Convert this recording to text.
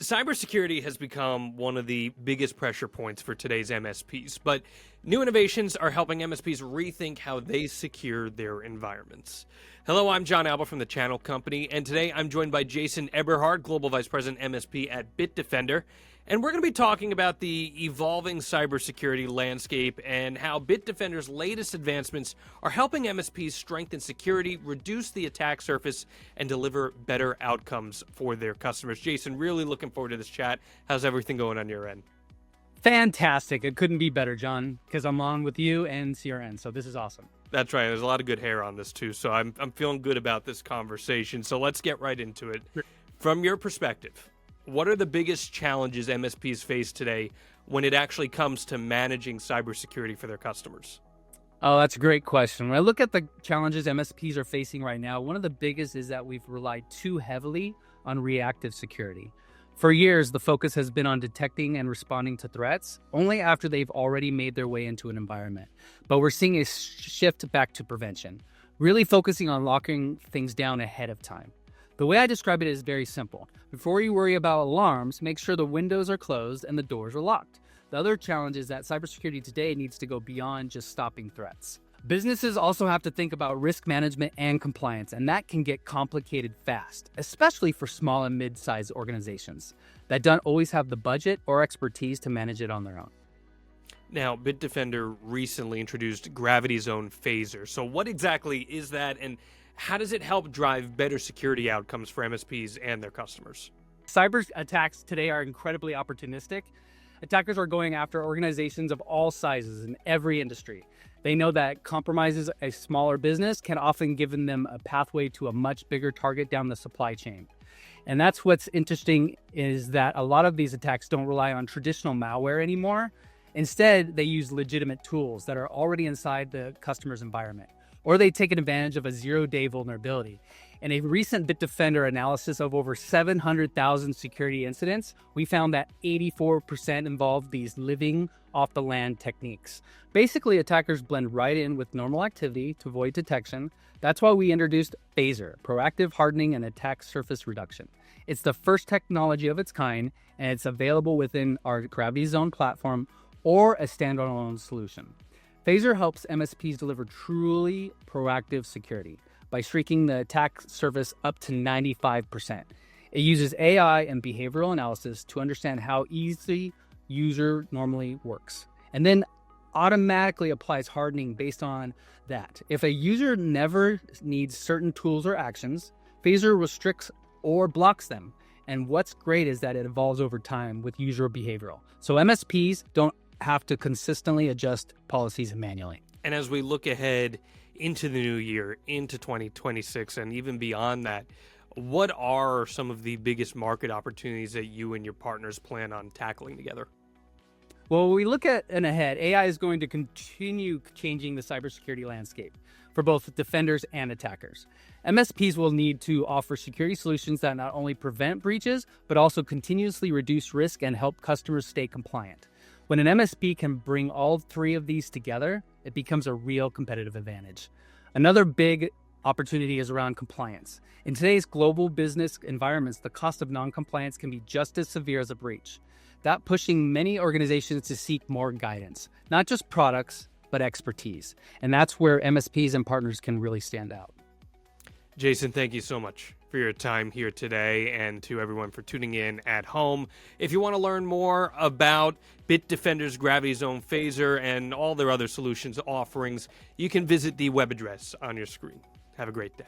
Cybersecurity has become one of the biggest pressure points for today's MSPs, but new innovations are helping MSPs rethink how they secure their environments. Hello, I'm John Alba from the Channel Company, and today I'm joined by Jason Eberhard, Global Vice President MSP at Bitdefender, and we're going to be talking about the evolving cybersecurity landscape and how Bitdefender's latest advancements are helping MSPs strengthen security, reduce the attack surface, and deliver better outcomes for their customers. Jason, really looking forward to this chat. How's everything going on your end? Fantastic. It couldn't be better, John, because I'm on with you and CRN, so this is awesome. That's right. There's a lot of good hair on this, too, so I'm feeling good about this conversation. So let's get right into it. From your perspective, what are the biggest challenges MSPs face today when it actually comes to managing cybersecurity for their customers? Oh, that's a great question. When I look at the challenges MSPs are facing right now, one of the biggest is that we've relied too heavily on reactive security. For years, the focus has been on detecting and responding to threats only after they've already made their way into an environment. But we're seeing a shift back to prevention, really focusing on locking things down ahead of time. The way I describe it is very simple. Before you worry about alarms, make sure the windows are closed and the doors are locked. The other challenge is that cybersecurity today needs to go beyond just stopping threats. Businesses also have to think about risk management and compliance, and that can get complicated fast, especially for small and mid-sized organizations that don't always have the budget or expertise to manage it on their own. Now, Bitdefender recently introduced Gravity Zone PHASR. So what exactly is that, and how does it help drive better security outcomes for MSPs and their customers? Cyber attacks today are incredibly opportunistic. Attackers are going after organizations of all sizes in every industry. They know that compromises a smaller business can often give them a pathway to a much bigger target down the supply chain. And that's what's interesting is that a lot of these attacks don't rely on traditional malware anymore. Instead, they use legitimate tools that are already inside the customer's environment, or they take advantage of a zero-day vulnerability. In a recent Bitdefender analysis of over 700,000 security incidents, we found that 84% involved these living off-the-land techniques. Basically, attackers blend right in with normal activity to avoid detection. That's why we introduced PHASR, Proactive Hardening and Attack Surface Reduction. It's the first technology of its kind, and it's available within our Gravity Zone platform or a standalone solution. PHASR helps MSPs deliver truly proactive security by shrinking the attack surface up to 95%. It uses AI and behavioral analysis to understand how easy user normally works, and then automatically applies hardening based on that. If a user never needs certain tools or actions, PHASR restricts or blocks them. And what's great is that it evolves over time with user behavioral. So MSPs don't have to consistently adjust policies manually. And as we look ahead into the new year, into 2026, and even beyond that, what are some of the biggest market opportunities that you and your partners plan on tackling together? Well, when we look at and ahead, AI is going to continue changing the cybersecurity landscape for both defenders and attackers. MSPs will need to offer security solutions that not only prevent breaches, but also continuously reduce risk and help customers stay compliant. When an MSP can bring all three of these together, it becomes a real competitive advantage. Another big opportunity is around compliance. In today's global business environments, the cost of non-compliance can be just as severe as a breach. That pushing many organizations to seek more guidance, not just products, but expertise. And that's where MSPs and partners can really stand out. Jason, thank you so much for your time here today, and to everyone for tuning in at home. If you want to learn more about Bitdefender's Gravity Zone PHASR and all their other solutions offerings, you can visit the web address on your screen. Have a great day.